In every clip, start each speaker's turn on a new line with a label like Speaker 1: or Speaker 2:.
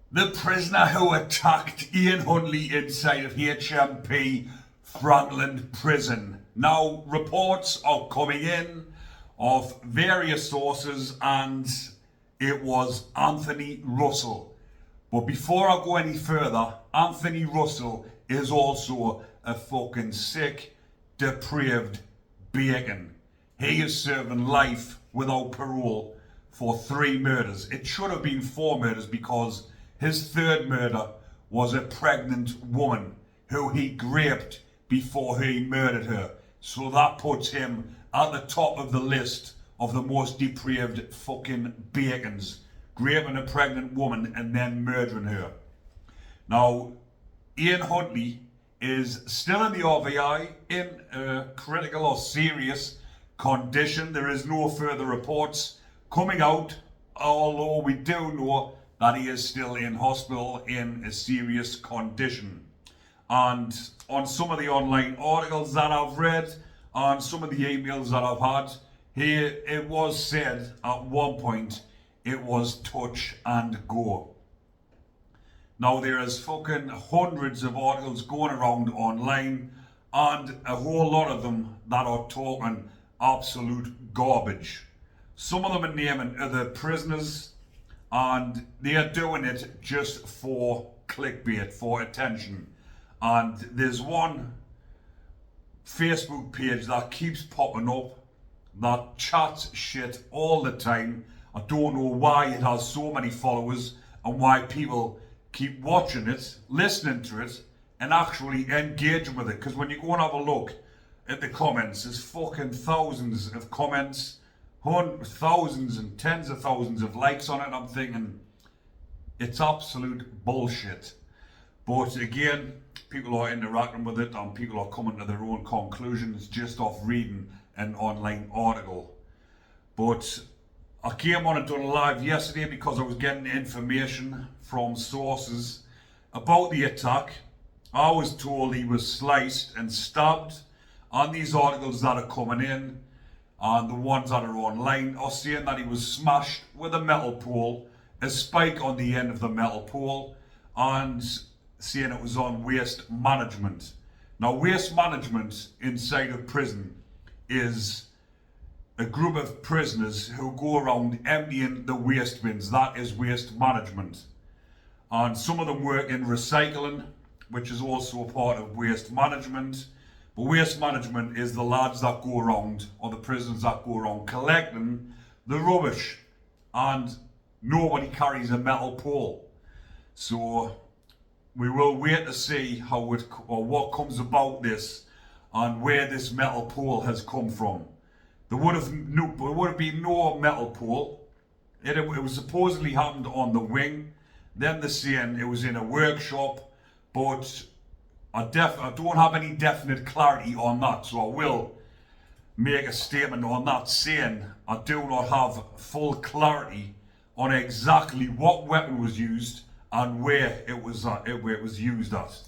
Speaker 1: The prisoner who attacked Ian Huntley inside of HMP Franklin Prison. Now, reports are coming in of various sources, and it was Anthony Russel. But before I go any further, Anthony Russel is also a fucking sick, depraved bacon. He is serving life without parole for 3 murders. It should have been 4 murders because his third murder was a pregnant woman who he raped before he murdered her. So that puts him at the top of the list of the most depraved fucking bacons. Raping a pregnant woman and then murdering her. Now, Ian Huntley is still in the RVI in a critical or serious condition. There is no further reports coming out, although we do know that he is still in hospital in a serious condition. And on some of the online articles that I've read, and some of the emails that I've had, here it was said at one point it was touch and go. Now there is fucking hundreds of articles going around online, and a whole lot of them that are talking absolute garbage. Some of them are naming other prisoners, and they are doing it just for clickbait, for attention. And there's one Facebook page that keeps popping up that chats shit all the time. I don't know why it has so many followers and why people keep watching it, listening to it, and actually engaging with it. Because when you go and have a look at the comments, there's fucking thousands of comments, thousands and tens of thousands of likes on it. I'm thinking it's absolute bullshit. But again, people are interacting with it and people are coming to their own conclusions just off reading an online article. But I came on and done a live yesterday because I was getting information from sources about the attack. I was told he was sliced and stabbed, and these articles that are coming in and the ones that are online are saying that he was smashed with a metal pole, a spike on the end of the metal pole, and saying it was on waste management. Now, waste management inside of prison is a group of prisoners who go around emptying the waste bins. That is waste management. And some of them work in recycling, which is also a part of waste management. But waste management is the lads that go around, or the prisoners that go around collecting the rubbish. And nobody carries a metal pole. So we will wait to see how it, or what comes about this and where this metal pole has come from. There would have been no metal pole. It was supposedly happened on the wing. Then they're saying it was in a workshop, but I don't have any definite clarity on that, so I will make a statement on that saying I do not have full clarity on exactly what weapon was used and where it was used at.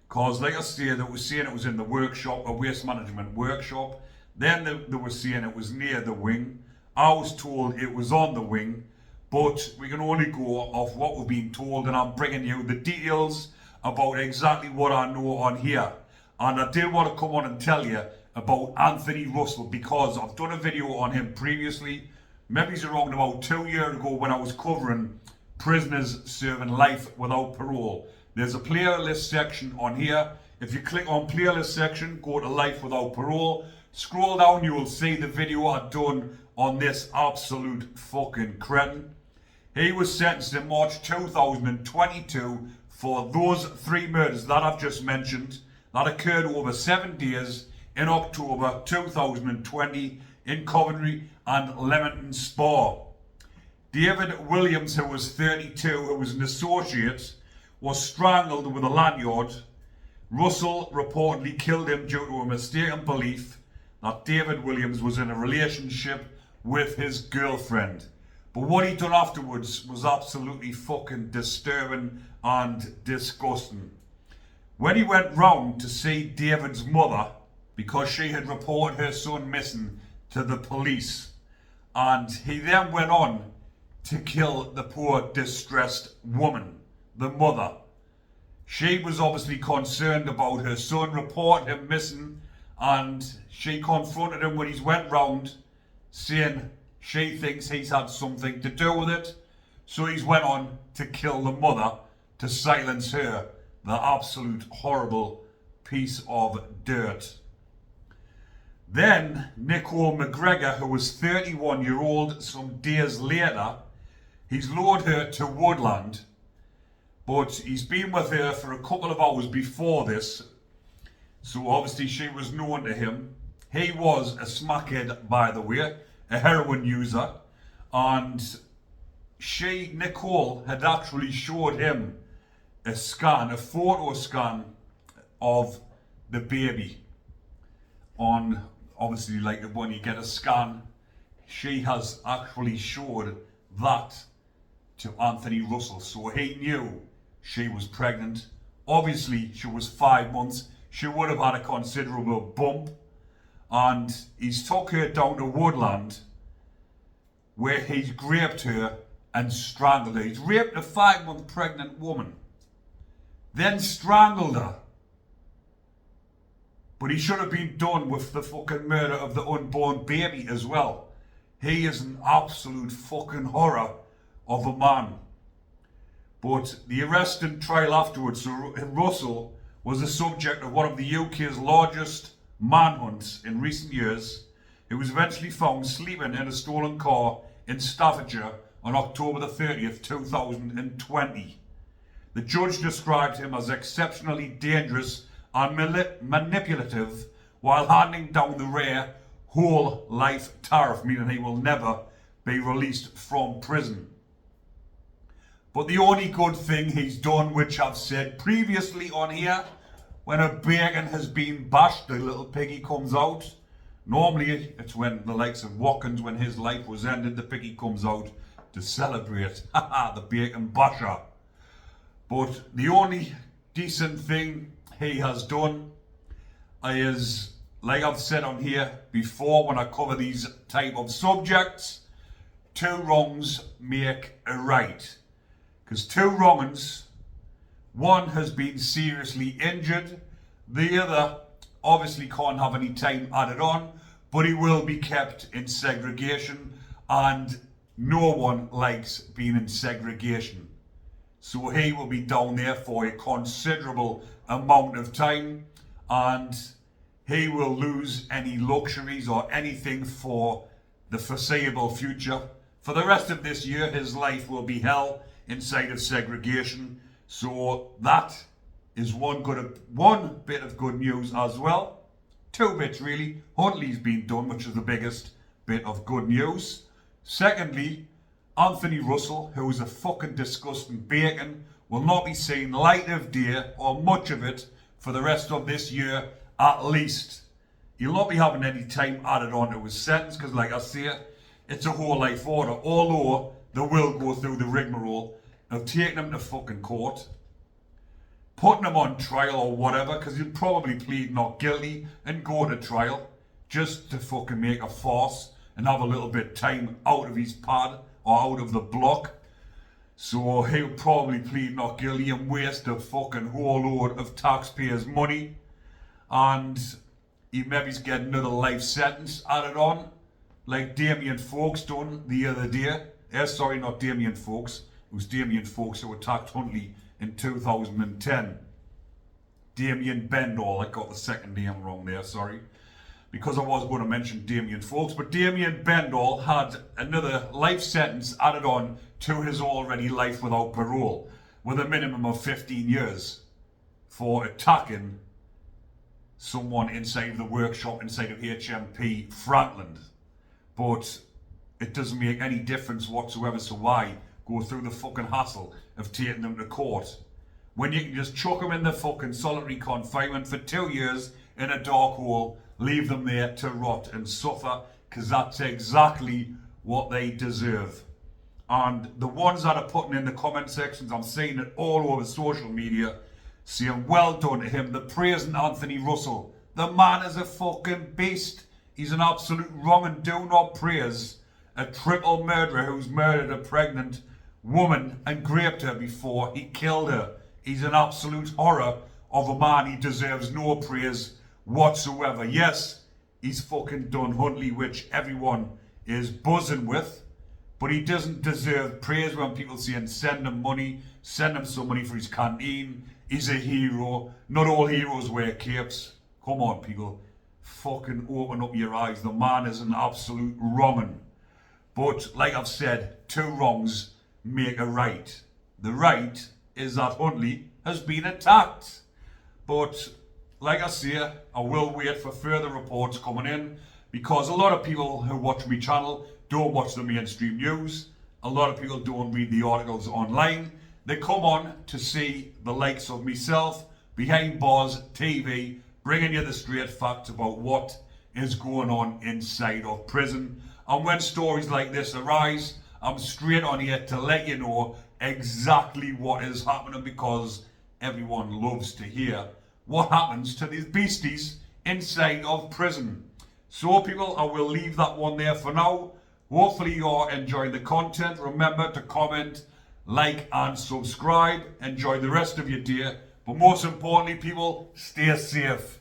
Speaker 1: Because like I said, they were saying it was in the workshop, a waste management workshop. Then they were saying it was near the wing. I was told it was on the wing, but we can only go off what we've been told, and I'm bringing you the details about exactly what I know on here. And I did want to come on and tell you about Anthony Russel because I've done a video on him previously. Maybe it's around about 2 years ago when I was covering prisoners serving life without parole. There's a playlist section on here. If you click on playlist section, go to life without parole, scroll down, you will see the video I've done on this absolute fucking cretin. He was sentenced in March 2022 for those 3 murders that I've just mentioned that occurred over 7 days in October 2020 in Coventry and Leamington Spa. David Williams, who was 32, who was an associate, was strangled with a lanyard. Russell reportedly killed him due to a mistaken belief that David Williams was in a relationship with his girlfriend. But what he done afterwards was absolutely fucking disturbing and disgusting. When he went round to see David's mother, because she had reported her son missing to the police, and he then went on to kill the poor distressed woman. the mother. She was obviously concerned about her son, reported him missing, and she confronted him when he went round, saying she thinks he's had something to do with it. So he's went on to kill the mother to silence her, the absolute horrible piece of dirt. Then Nicole McGregor, who was 31-year-old, some days later, he's lured her to Woodland, but he's been with her for a couple of hours before this, so obviously she was known to him. He was a smackhead, by the way, a heroin user, and Nicole, had actually showed him a photo scan of the baby. On, obviously, like when you get a scan, she has actually showed that to Anthony Russel, so he knew she was pregnant. Obviously, she was 5 months. She would have had a considerable bump, and he's took her down to Woodland, where he's raped her and strangled her. He's raped a 5-month pregnant woman, then strangled her. But he should have been done with the fucking murder of the unborn baby as well. He is an absolute fucking horror of a man. But the arrest and trial afterwards, so Russel was the subject of one of the UK's largest manhunts in recent years. He was eventually found sleeping in a stolen car in Staffordshire on October the 30th, 2020. The judge described him as exceptionally dangerous and manipulative while handing down the rare whole life tariff, meaning he will never be released from prison. But the only good thing he's done, which I've said previously on here, when a bacon has been bashed, the little piggy comes out. Normally it's when the likes of Watkins, when his life was ended, the piggy comes out to celebrate. The bacon basher. But the only decent thing he has done is, like I've said on here before when I cover these type of subjects, 2 wrongs make a right. Because 2 wrongs, one has been seriously injured, the other obviously can't have any time added on, but he will be kept in segregation, and no one likes being in segregation. So he will be down there for a considerable amount of time, and he will lose any luxuries or anything for the foreseeable future. For the rest of this year, his life will be hell inside of segregation. So that is one bit of good news as well. 2 bits really. Huntley's been done, which is the biggest bit of good news. Secondly, Anthony Russel, who is a fucking disgusting bacon, will not be seeing light of day or much of it for the rest of this year at least. He'll not be having any time added on to his sentence because, like I say, it's a whole life order. Although they will go through the rigmarole of taking him to fucking court, putting him on trial or whatever, because he'll probably plead not guilty and go to trial just to fucking make a farce and have a little bit of time out of his pad or out of the block. So he'll probably plead not guilty and waste a fucking whole load of taxpayers' money, and he maybe's get another life sentence added on, like Damien Folks done the other day. Sorry, not Damien Folks. It was Damien Folks who attacked Huntley in 2010. Damien Bendall, I got the second name wrong there, sorry. Because I was going to mention Damien Folks, but Damien Bendall had another life sentence added on to his already life without parole, with a minimum of 15 years for attacking someone inside of the workshop inside of HMP Franklin. But it doesn't make any difference whatsoever, so why go through the fucking hassle of taking them to court when you can just chuck them in the fucking solitary confinement for 2 years in a dark hole, leave them there to rot and suffer, because that's exactly what they deserve. And the ones that are putting in the comment sections, I'm seeing it all over social media, saying well done to him, they're praising Anthony Russel. The man is a fucking beast. He's an absolute wrong, and do not praise a triple murderer who's murdered a pregnant woman and raped her before he killed her. He's an absolute horror of a man. He deserves no praise whatsoever. Yes, he's fucking done Huntley, which everyone is buzzing with, but he doesn't deserve praise when people saying send him money, send him some money for his canteen. He's a hero. Not all heroes wear capes. Come on, people. Fucking open up your eyes. The man is an absolute wrong'un. But like I've said, two wrongs make a right. The right is that Huntley has been attacked. But like I say, I will wait for further reports coming in, because a lot of people who watch my channel don't watch the mainstream news. A lot of people don't read the articles online. They come on to see the likes of myself, Behind Bars TV, bringing you the straight facts about what is going on inside of prison. And when stories like this arise, I'm straight on here to let you know exactly what is happening, because everyone loves to hear what happens to these beasties inside of prison. So people, I will leave that one there for now. Hopefully you're enjoying the content. Remember to comment, like and subscribe. Enjoy the rest of your day. But most importantly, people, stay safe.